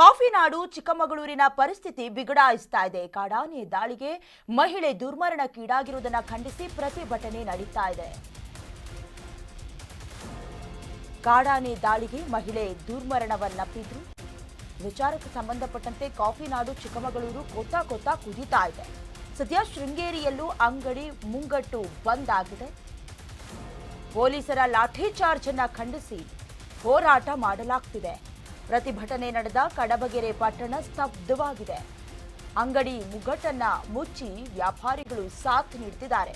Coffee ನಾಡು ಚಿಕ್ಕಮಗಳೂರಿನ ಪರಿಸ್ಥಿತಿ ಬಿಗಡಾಯಿಸ್ತಾ ಇದೆ. ಕಾಡಾನೆ ದಾಳಿಗೆ ಮಹಿಳೆ ದುರ್ಮರಣಕ್ಕೀಡಾಗಿರುವುದನ್ನು ಖಂಡಿಸಿ ಪ್ರತಿಭಟನೆ ನಡೀತಾ ಇದೆ. ಕಾಡಾನೆ ದಾಳಿಗೆ ಮಹಿಳೆ ದುರ್ಮರಣವನ್ನಪ್ಪಿದ್ರು. ವಿಚಾರಕ್ಕೆ ಸಂಬಂಧಪಟ್ಟಂತೆ ಕಾಫಿ ನಾಡು ಚಿಕ್ಕಮಗಳೂರು ಕೊತ್ತ ಕುದೀತಾ ಇದೆ. ಸದ್ಯ ಶೃಂಗೇರಿಯಲ್ಲೂ ಅಂಗಡಿ ಮುಂಗಟ್ಟು ಬಂದ್ ಆಗಿದೆ. ಪೊಲೀಸರ ಲಾಠಿ ಚಾರ್ಜ್ ಅನ್ನ ಖಂಡಿಸಿ ಹೋರಾಟ ಮಾಡಲಾಗ್ತಿದೆ. ಪ್ರತಿಭಟನೆ ನಡೆದ ಕಡಬಗೆರೆ ಪಟ್ಟಣ ಸ್ತಬ್ಧವಾಗಿದೆ. ಅಂಗಡಿ ಮುಗ್ಗಟ್ಟನ್ನ ಮುಚ್ಚಿ ವ್ಯಾಪಾರಿಗಳು ಸಾಥ್ ನೀಡುತ್ತಿದ್ದಾರೆ.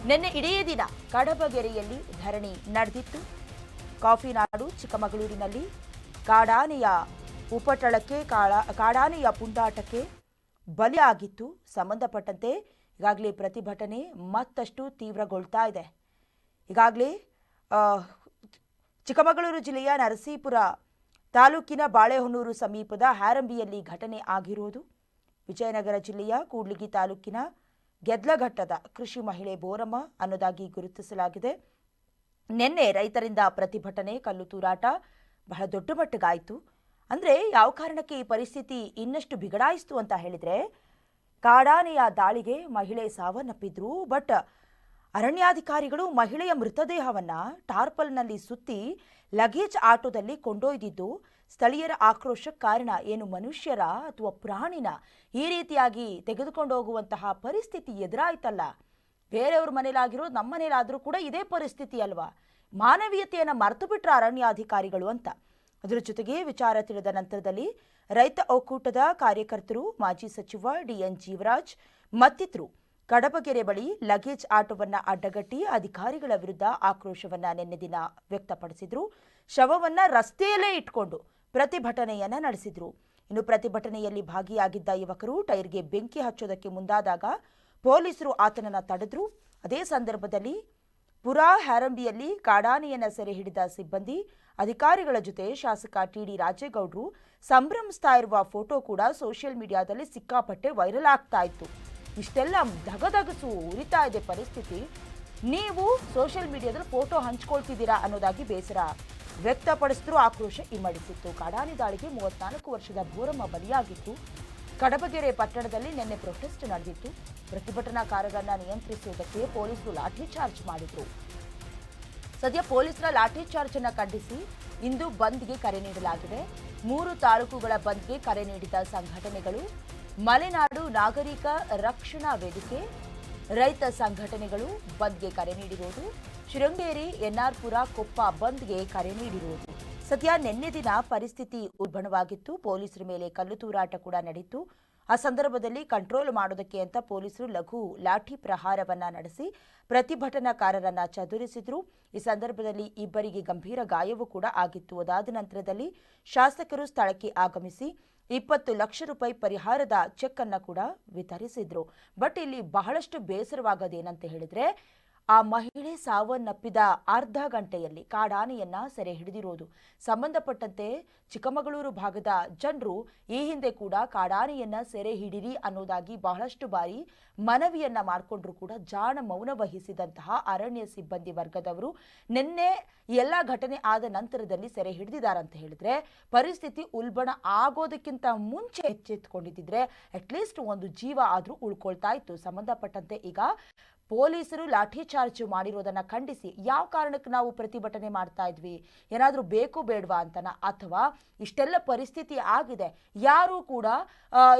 ನಿನ್ನೆ ಇಡೀ ದಿನ ಕಡಬಗೆರೆಯಲ್ಲಿ ಧರಣಿ ನಡೆದಿತ್ತು. ಕಾಫಿ ನಾಡು ಚಿಕ್ಕಮಗಳೂರಿನಲ್ಲಿ ಕಾಡಾನೆಯ ಉಪಟಳಕ್ಕೆ ಕಾಡಾನೆಯ ಪುಂಡಾಟಕ್ಕೆ ಬಲಿಯಾಗಿತ್ತು. ಸಂಬಂಧಪಟ್ಟಂತೆ ಈಗಾಗಲೇ ಪ್ರತಿಭಟನೆ ಮತ್ತಷ್ಟು ತೀವ್ರಗೊಳ್ತಾ ಇದೆ. ಈಗಾಗಲೇ ಚಿಕ್ಕಮಗಳೂರು ಜಿಲ್ಲೆಯ ನರಸೀಪುರ ತಾಲೂಕಿನ ಬಾಳೆಹೊನ್ನೂರು ಸಮೀಪದ ಹ್ಯಾರಂಬಿಯಲ್ಲಿ ಘಟನೆ ಆಗಿರುವುದು. ವಿಜಯನಗರ ಜಿಲ್ಲೆಯ ಕೂಡ್ಲಿಗಿ ತಾಲೂಕಿನ ಗೆದ್ಲಘಟ್ಟದ ಕೃಷಿ ಮಹಿಳೆ ಬೋರಮ್ಮ ಅನ್ನೋದಾಗಿ ಗುರುತಿಸಲಾಗಿದೆ. ನಿನ್ನೆ ರೈತರಿಂದ ಪ್ರತಿಭಟನೆ, ಕಲ್ಲು ತೂರಾಟ ಬಹಳ ದೊಡ್ಡ ಮಟ್ಟಿಗಾಯಿತು. ಅಂದರೆ ಯಾವ ಕಾರಣಕ್ಕೆ ಈ ಪರಿಸ್ಥಿತಿ ಇನ್ನಷ್ಟು ಬಿಗಡಾಯಿಸ್ತು ಅಂತ ಹೇಳಿದರೆ, ಕಾಡಾನೆಯ ದಾಳಿಗೆ ಮಹಿಳೆ ಸಾವನ್ನಪ್ಪಿದ್ರು. ಬಟ್ ಅರಣ್ಯಾಧಿಕಾರಿಗಳು ಮಹಿಳೆಯ ಮೃತದೇಹವನ್ನು ಟಾರ್ಪಲ್ನಲ್ಲಿ ಸುತ್ತಿ ಲಗೇಜ್ ಆಟೋದಲ್ಲಿ ಕೊಂಡೊಯ್ದಿದ್ದು ಸ್ಥಳೀಯರ ಆಕ್ರೋಶಕ್ಕೆ ಕಾರಣ. ಏನು ಮನುಷ್ಯರ ಅಥವಾ ಪ್ರಾಣಿನ ಈ ರೀತಿಯಾಗಿ ತೆಗೆದುಕೊಂಡು ಹೋಗುವಂತಹ ಪರಿಸ್ಥಿತಿ ಎದುರಾಯ್ತಲ್ಲ. ಬೇರೆಯವ್ರ ಮನೇಲಾಗಿರೋದು ನಮ್ಮ ಮನೇಲಾದರೂ ಕೂಡ ಇದೇ ಪರಿಸ್ಥಿತಿ ಅಲ್ವಾ? ಮಾನವೀಯತೆಯನ್ನು ಮರೆತು ಬಿಟ್ರ ಅರಣ್ಯಾಧಿಕಾರಿಗಳು ಅಂತ. ಅದರ ಜೊತೆಗೆ ವಿಚಾರ ತಿಳಿದ ನಂತರದಲ್ಲಿ ರೈತ ಒಕ್ಕೂಟದ ಕಾರ್ಯಕರ್ತರು, ಮಾಜಿ ಸಚಿವ ಡಿಎನ್ ಜೀವರಾಜ್ ಮತ್ತಿತರರು ಕಡಬಗೆರೆ ಬಳಿ ಲಗೇಜ್ ಆಟೋವನ್ನ ಅಡ್ಡಗಟ್ಟಿ ಅಧಿಕಾರಿಗಳ ವಿರುದ್ಧ ಆಕ್ರೋಶವನ್ನ ನಿನ್ನೆ ದಿನ ವ್ಯಕ್ತಪಡಿಸಿದ್ರು. ಶವವನ್ನ ರಸ್ತೆಯಲ್ಲೇ ಇಟ್ಕೊಂಡು ಪ್ರತಿಭಟನೆಯನ್ನ ನಡೆಸಿದ್ರು. ಇನ್ನು ಪ್ರತಿಭಟನೆಯಲ್ಲಿ ಭಾಗಿಯಾಗಿದ್ದ ಯುವಕರು ಟೈರ್ಗೆ ಬೆಂಕಿ ಹಚ್ಚೋದಕ್ಕೆ ಮುಂದಾದಾಗ ಪೊಲೀಸರು ಆತನನ್ನ ತಡೆದ್ರು. ಅದೇ ಸಂದರ್ಭದಲ್ಲಿ ಪುರಾ ಹ್ಯಾರಂಬಿಯಲ್ಲಿ ಕಾಡಾನೆಯನ್ನ ಸೆರೆ ಹಿಡಿದ ಸಿಬ್ಬಂದಿ ಅಧಿಕಾರಿಗಳ ಜೊತೆ ಶಾಸಕ ಟಿಡಿ ರಾಜೇಗೌಡರು ಸಂಭ್ರಮಿಸ್ತಾ ಇರುವ ಫೋಟೋ ಕೂಡ ಸೋಷಿಯಲ್ ಮೀಡಿಯಾದಲ್ಲಿ ಸಿಕ್ಕಾಪಟ್ಟೆ ವೈರಲ್ ಆಗ್ತಾ ಇತ್ತು. ಇಷ್ಟೆಲ್ಲ ಧಗಧಗಸು ಉರಿತಾ ಇದೆ ಪರಿಸ್ಥಿತಿ. ನೀವು ಸೋಷಿಯಲ್ ಮೀಡಿಯಾದಲ್ಲಿ ಫೋಟೋ ಹಂಚ್ಕೊಳ್ತಿದ್ದೀರಾ ಅನ್ನೋದಾಗಿ ಬೇಸರ ವ್ಯಕ್ತಪಡಿಸಿದ್ರು. ಆಕ್ರೋಶ ಇಮ್ಮಡಿಸಿತ್ತು. ಕಾಡಾನೆ ದಾಳಿಗೆ 34 ವರ್ಷದ ಬೋರಮ್ಮ ಬಲಿಯಾಗಿತ್ತು. ಕಡಬಗೆರೆ ಪಟ್ಟಣದಲ್ಲಿ ನಿನ್ನೆ ಪ್ರೊಟೆಸ್ಟ್ ನಡೆದಿತ್ತು. ಪ್ರತಿಭಟನಾಕಾರರನ್ನ ನಿಯಂತ್ರಿಸುವುದಕ್ಕೆ ಪೊಲೀಸರು ಲಾಠಿ ಚಾರ್ಜ್ ಮಾಡಿದ್ರು. ಸದ್ಯ ಪೊಲೀಸರ ಲಾಠಿ ಚಾರ್ಜ್ ಅನ್ನ ಖಂಡಿಸಿ ಇಂದು ಬಂದ್ಗೆ ಕರೆ ನೀಡಲಾಗಿದೆ. 3 ತಾಲೂಕುಗಳ ಬಂದ್ಗೆ ಕರೆ ನೀಡಿದ ಸಂಘಟನೆಗಳು ಮಲೆನಾಡು ನಾಗರಿಕ ರಕ್ಷಣಾ ವೇದಿಕೆ, ರೈತ ಸಂಘಟನೆಗಳು ಬಂದ್ಗೆ ಕರೆ ನೀಡಿರುವುದು. ಶೃಂಗೇರಿ, ಎನ್ಆರ್ ಪುರ, ಕೊಪ್ಪ ಬಂದ್ಗೆ ಕರೆ ನೀಡಿರುವುದು. ಸದ್ಯ ನಿನ್ನೆ ದಿನ ಪರಿಸ್ಥಿತಿ ಉಲ್ಬಣವಾಗಿತ್ತು. ಪೊಲೀಸರ ಮೇಲೆ ಕಲ್ಲು ತೂರಾಟ ಕೂಡ ನಡೆಯಿತು. ಆ ಸಂದರ್ಭದಲ್ಲಿ ಕಂಟ್ರೋಲ್ ಮಾಡೋದಕ್ಕೆ ಅಂತ ಪೊಲೀಸರು ಲಘು ಲಾಠಿ ಪ್ರಹಾರವನ್ನ ನಡೆಸಿ ಪ್ರತಿಭಟನಾಕಾರರನ್ನ ಚದುರಿಸಿದ್ರು. ಈ ಸಂದರ್ಭದಲ್ಲಿ ಇಬ್ಬರಿಗೆ ಗಂಭೀರ ಗಾಯವೂ ಕೂಡ ಆಗಿತ್ತು. ಅದಾದ ನಂತರದಲ್ಲಿ ಶಾಸಕರು ಸ್ಥಳಕ್ಕೆ ಆಗಮಿಸಿ 20 ಲಕ್ಷ ರೂಪಾಯಿ ಪರಿಹಾರದ ಚೆಕ್ ಅನ್ನ ಕೂಡ ವಿತರಿಸಿದ್ರು. ಬಟ್ ಇಲ್ಲಿ ಬಹಳಷ್ಟು ಬೇಸರವಾಗೋದೇನಂತ ಹೇಳಿದ್ರೆ, ಆ ಮಹಿಳೆ ಸಾವನ್ನಪ್ಪಿದ ಅರ್ಧ ಗಂಟೆಯಲ್ಲಿ ಕಾಡಾನೆಯನ್ನ ಸೆರೆ ಹಿಡಿದಿರೋದು. ಸಂಬಂಧಪಟ್ಟಂತೆ ಚಿಕ್ಕಮಗಳೂರು ಭಾಗದ ಜನರು ಈ ಹಿಂದೆ ಕೂಡ ಕಾಡಾನೆಯನ್ನ ಸೆರೆ ಹಿಡಿರಿ ಅನ್ನೋದಾಗಿ ಬಹಳಷ್ಟು ಬಾರಿ ಮನವಿಯನ್ನ ಮಾಡಿಕೊಂಡ್ರು ಕೂಡ ಜಾಣ ಮೌನ ವಹಿಸಿದಂತಹ ಅರಣ್ಯ ಸಿಬ್ಬಂದಿ ವರ್ಗದವರು ನಿನ್ನೆ ಎಲ್ಲ ಘಟನೆ ಆದ ನಂತರದಲ್ಲಿ ಸೆರೆ ಹಿಡಿದಿದ್ದಾರಂತ ಹೇಳಿದ್ರೆ, ಪರಿಸ್ಥಿತಿ ಉಲ್ಬಣ ಆಗೋದಕ್ಕಿಂತ ಮುಂಚೆ ಎಚ್ಚೆತ್ತುಕೊಂಡಿದ್ದಿದ್ರೆ ಅಟ್ಲೀಸ್ಟ್ ಒಂದು ಜೀವ ಆದರೂ ಉಳ್ಕೊಳ್ತಾ ಇತ್ತು. ಸಂಬಂಧಪಟ್ಟಂತೆ ಈಗ ಪೊಲೀಸರು ಲಾಠಿ ಚಾರ್ಜ್ ಮಾಡಿರೋದನ್ನ ಖಂಡಿಸಿ ಯಾವ ಕಾರಣಕ್ಕೆ ನಾವು ಪ್ರತಿಭಟನೆ ಮಾಡ್ತಾ ಇದ್ವಿ, ಏನಾದರೂ ಬೇಕು ಬೇಡವಾ ಅಂತನ, ಅಥವಾ ಇಷ್ಟೆಲ್ಲ ಪರಿಸ್ಥಿತಿ ಆಗಿದೆ, ಯಾರು ಕೂಡ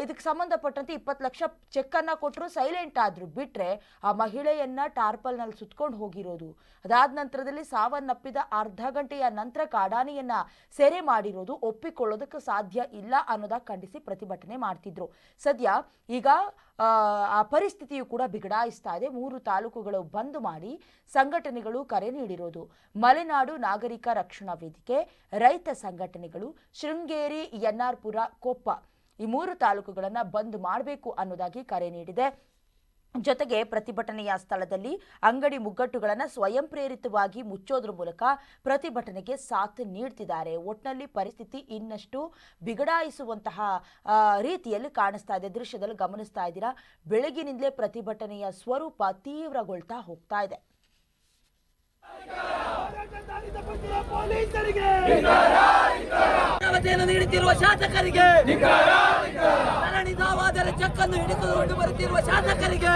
ಇದಕ್ಕೆ ಸಂಬಂಧಪಟ್ಟಂತೆ 20 ಲಕ್ಷ ಚೆಕ್ ಅನ್ನ ಕೊಟ್ಟರು ಸೈಲೆಂಟ್ ಆದ್ರು. ಬಿಟ್ರೆ ಆ ಮಹಿಳೆಯನ್ನ ಟಾರ್ಪಲ್ನಲ್ಲಿ ಸುತ್ಕೊಂಡು ಹೋಗಿರೋದು, ಅದಾದ ನಂತರದಲ್ಲಿ ಸಾವನ್ನಪ್ಪಿದ ಅರ್ಧ ಗಂಟೆಯ ನಂತರ ಕಾಡಾನೆಯನ್ನ ಸೆರೆ ಮಾಡಿರೋದು ಒಪ್ಪಿಕೊಳ್ಳೋದಕ್ಕೆ ಸಾಧ್ಯ ಇಲ್ಲ ಅನ್ನೋದಕ್ಕೆ ಖಂಡಿಸಿ ಪ್ರತಿಭಟನೆ ಮಾಡ್ತಿದ್ರು. ಸದ್ಯ ಈಗ ಆ ಪರಿಸ್ಥಿತಿಯು ಕೂಡ ಬಿಗಡಾಯಿಸ್ತಾ ಇದೆ. 3 ತಾಲೂಕುಗಳು ಬಂದ್ ಮಾಡಿ ಸಂಘಟನೆಗಳು ಕರೆ ನೀಡಿರೋದು. ಮಲೆನಾಡು ನಾಗರಿಕ ರಕ್ಷಣಾ ವೇದಿಕೆ, ರೈತ ಸಂಘಟನೆಗಳು, ಶೃಂಗೇರಿ, ಎನ್ಆರ್ ಪುರ, ಕೊಪ್ಪ ಈ 3 ತಾಲೂಕುಗಳನ್ನು ಬಂದ್ ಮಾಡಬೇಕು ಅನ್ನೋದಾಗಿ ಕರೆ ನೀಡಿದೆ. ಜೊತೆಗೆ ಪ್ರತಿಭಟನೆಯ ಸ್ಥಳದಲ್ಲಿ ಅಂಗಡಿ ಮುಗ್ಗಟ್ಟುಗಳನ್ನು ಸ್ವಯಂ ಪ್ರೇರಿತವಾಗಿ ಮುಚ್ಚೋದ್ರ ಮೂಲಕ ಪ್ರತಿಭಟನೆಗೆ ಸಾಥ್ ನೀಡ್ತಿದ್ದಾರೆ. ಒಟ್ಟಿನಲ್ಲಿ ಪರಿಸ್ಥಿತಿ ಇನ್ನಷ್ಟು ಬಿಗಡಾಯಿಸುವಂತಹ ರೀತಿಯಲ್ಲಿ ಕಾಣಿಸ್ತಾ ಇದೆ. ದೃಶ್ಯದಲ್ಲಿ ಗಮನಿಸ್ತಾ ಇದ್ದೀರಾ, ಬೆಳಗಿನಿಂದಲೇ ಪ್ರತಿಭಟನೆಯ ಸ್ವರೂಪ ತೀವ್ರಗೊಳ್ತಾ ಹೋಗ್ತಾ ಇದೆ. ನೀಡುತ್ತಿರುವ ಶಾಸಕರಿಗೆ ನಿಧಾವಾದರೆ ಚೆಕ್ಕನ್ನು ಹಿಡಿದುಕೊಂಡು ಬರುತ್ತಿರುವ ಶಾಸಕರಿಗೆ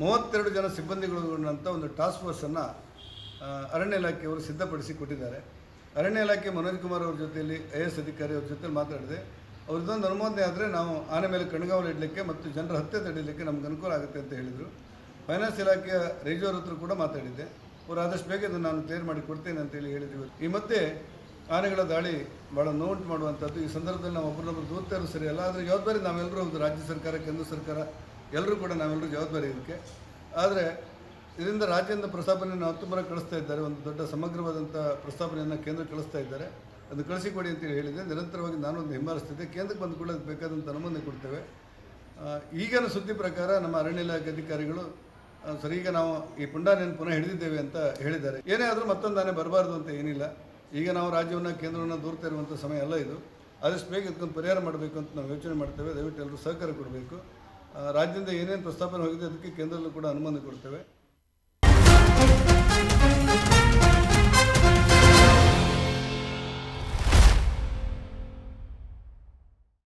32 ಜನ ಸಿಬ್ಬಂದಿಗಳನ್ನಂಥ ಒಂದು ಟಾಸ್ಕ್ ಫೋರ್ಸನ್ನು ಅರಣ್ಯ ಇಲಾಖೆಯವರು ಸಿದ್ಧಪಡಿಸಿ ಕೊಟ್ಟಿದ್ದಾರೆ. ಅರಣ್ಯ ಇಲಾಖೆ ಮನೋಜ್ ಕುಮಾರ್ ಅವ್ರ ಜೊತೆಯಲ್ಲಿ IAS ಅಧಿಕಾರಿ ಅವ್ರ ಜೊತೆ ಮಾತಾಡಿದೆ. ಅವ್ರದ್ದೊಂದು ಅನುಮೋದನೆ ಆದರೆ ನಾವು ಆನೆ ಮೇಲೆ ಕಣ್ಗಾವಲು ಇಡಲಿಕ್ಕೆ ಮತ್ತು ಜನರ ಹತ್ಯೆ ತಡೆಯಲಿಕ್ಕೆ ನಮ್ಗೆ ಅನುಕೂಲ ಆಗುತ್ತೆ ಅಂತ ಹೇಳಿದರು. ಫೈನಾನ್ಸ್ ಇಲಾಖೆಯ ರೇಜೋರ್ ಹತ್ರ ಕೂಡ ಮಾತಾಡಿದ್ದೆ. ಅವರು ಆದಷ್ಟು ಬೇಗ ಇದನ್ನು ನಾನು ಕ್ಲಿಯರ್ ಮಾಡಿ ಕೊಡ್ತೇನೆ ಅಂತೇಳಿ ಹೇಳಿದ್ರು. ಈ ಮತ್ತೆ ಆನೆಗಳ ದಾಳಿ ಭಾಳ ನೋವುಂಟು ಮಾಡುವಂಥದ್ದು. ಈ ಸಂದರ್ಭದಲ್ಲಿ ನಾವು ಒಬ್ಬರನ್ನೊಬ್ಬರು ದೂರ್ತಾ ಇರೋದು ಸರಿಯಲ್ಲ. ಆದರೆ ಜವಾಬ್ದಾರಿ ನಾವೆಲ್ಲರೂ ಒಂದು ರಾಜ್ಯ ಸರ್ಕಾರ, ಕೇಂದ್ರ ಸರ್ಕಾರ ಎಲ್ಲರೂ ಕೂಡ ನಾವೆಲ್ಲರೂ ಜವಾಬ್ದಾರಿ ಇದಕ್ಕೆ. ಆದರೆ ಇದರಿಂದ ರಾಜ್ಯದಿಂದ ಪ್ರಸ್ತಾಪನೆಯನ್ನು ಅಕ್ಟೋಬರ್ ಕಳಿಸ್ತಾ ಇದ್ದಾರೆ. ಒಂದು ದೊಡ್ಡ ಸಮಗ್ರವಾದಂಥ ಪ್ರಸ್ತಾಪನೆಯನ್ನು ಕೇಂದ್ರ ಕಳಿಸ್ತಾ ಇದ್ದಾರೆ. ಅದನ್ನು ಕಳಿಸಿಕೊಡಿ ಅಂತೇಳಿ ಹೇಳಿದೆ. ನಿರಂತರವಾಗಿ ನಾನೊಂದು ಹಿಂಬಾಲಿಸ್ತಿದ್ದೆ. ಕೇಂದ್ರಕ್ಕೆ ಬಂದು ಕೂಡ ಅದಕ್ಕೆ ಬೇಕಾದಂಥ ಅನುಮೋದನೆ ಕೊಡ್ತೇವೆ. ಈಗಿನ ಸುದ್ದಿ ಪ್ರಕಾರ ನಮ್ಮ ಅರಣ್ಯ ಇಲಾಖೆ ಅಧಿಕಾರಿಗಳು ಸರ್ ಈಗ ನಾವು ಈ ಪುಂಡಾನೆಯನ್ನು ಪುನಃ ಹಿಡಿದಿದ್ದೇವೆ ಅಂತ ಹೇಳಿದ್ದಾರೆ. ಏನೇ ಆದರೂ ಮತ್ತೊಂದು ಆನೆ ಬರಬಾರ್ದು ಅಂತ ಏನಿಲ್ಲ. ಈಗ ನಾವು ರಾಜ್ಯವನ್ನು ಕೇಂದ್ರವನ್ನು ದೂರ್ತಾ ಇರುವಂಥ ಸಮಯ ಅಲ್ಲ ಇದು. ಆದಷ್ಟು ಬೇಗ ಇದಕ್ಕೊಂದು ಪರಿಹಾರ ಮಾಡಬೇಕು ಅಂತ ನಾವು ಯೋಚನೆ ಮಾಡ್ತೇವೆ. ದಯವಿಟ್ಟು ಎಲ್ಲರೂ ಸಹಕಾರ ಕೊಡಬೇಕು. ರಾಜ್ಯದಿಂದ ಏನೇನು ಪ್ರಸ್ತಾಪನೆ ಹೋಗಿದೆ ಅದಕ್ಕೆ ಕೇಂದ್ರದಲ್ಲೂ ಕೂಡ ಅನುಮೋದನೆ ಕೊಡ್ತೇವೆ.